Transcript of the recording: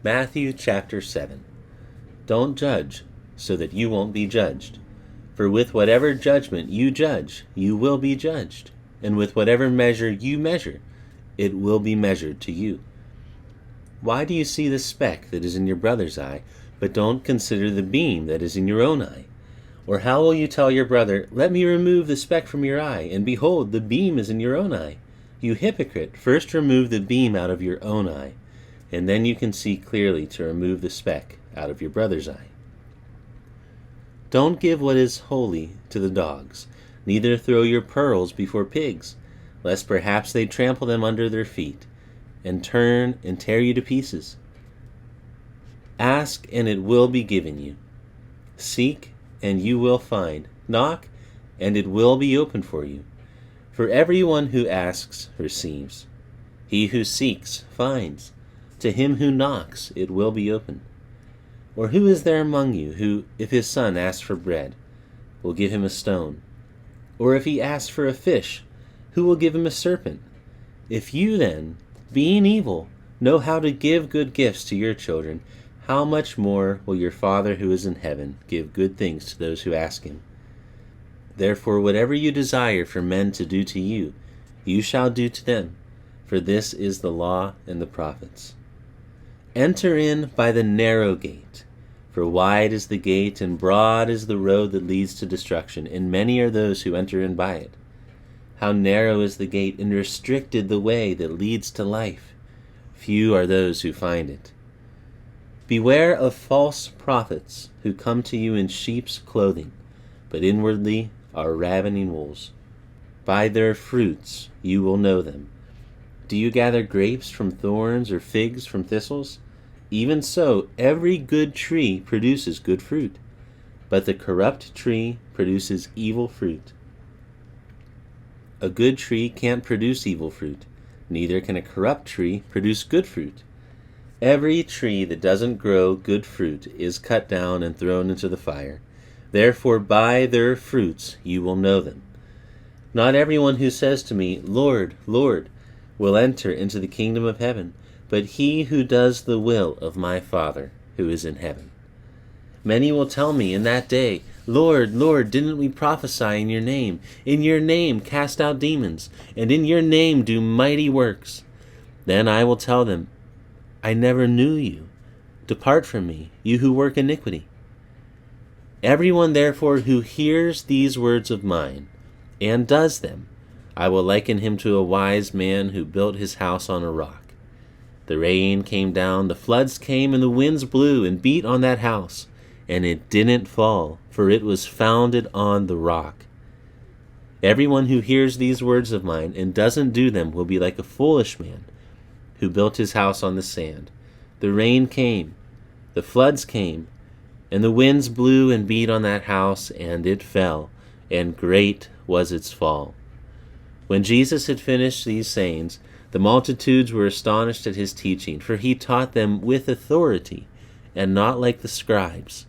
Matthew chapter 7. Don't judge, so that you won't be judged. For with whatever judgment you judge, you will be judged. And with whatever measure you measure, it will be measured to you. Why do you see the speck that is in your brother's eye, but don't consider the beam that is in your own eye? Or how will you tell your brother, let me remove the speck from your eye, and behold, the beam is in your own eye? You hypocrite, first remove the beam out of your own eye, and then you can see clearly to remove the speck out of your brother's eye. Don't give what is holy to the dogs, neither throw your pearls before pigs, lest perhaps they trample them under their feet, and turn and tear you to pieces. Ask, and it will be given you. Seek, and you will find. Knock, and it will be opened for you. For everyone who asks receives. He who seeks finds. To him who knocks it will be opened. Or who is there among you who, if his son asks for bread, will give him a stone? Or if he asks for a fish, who will give him a serpent? If you then, being evil, know how to give good gifts to your children, how much more will your Father who is in heaven give good things to those who ask him? Therefore, whatever you desire for men to do to you, you shall do to them, for this is the law and the prophets. Enter in by the narrow gate, for wide is the gate and broad is the road that leads to destruction, and many are those who enter in by it. How narrow is the gate and restricted the way that leads to life. Few are those who find it. Beware of false prophets who come to you in sheep's clothing, but inwardly are ravening wolves. By their fruits you will know them. Do you gather grapes from thorns or figs from thistles? Even so, every good tree produces good fruit, but the corrupt tree produces evil fruit. A good tree can't produce evil fruit, neither can a corrupt tree produce good fruit. Every tree that doesn't grow good fruit is cut down and thrown into the fire. Therefore, by their fruits you will know them. Not everyone who says to me, Lord, Lord, will enter into the kingdom of heaven, but he who does the will of my Father who is in heaven. Many will tell me in that day, Lord, Lord, didn't we prophesy in your name? In your name cast out demons, and in your name do mighty works. Then I will tell them, I never knew you. Depart from me, you who work iniquity. Everyone therefore who hears these words of mine and does them, I will liken him to a wise man who built his house on a rock. The rain came down, the floods came, and the winds blew and beat on that house, and it didn't fall, for it was founded on the rock. Everyone who hears these words of mine and doesn't do them will be like a foolish man who built his house on the sand. The rain came, the floods came, and the winds blew and beat on that house, and it fell, and great was its fall. When Jesus had finished these sayings, the multitudes were astonished at his teaching, for he taught them with authority, and not like the scribes.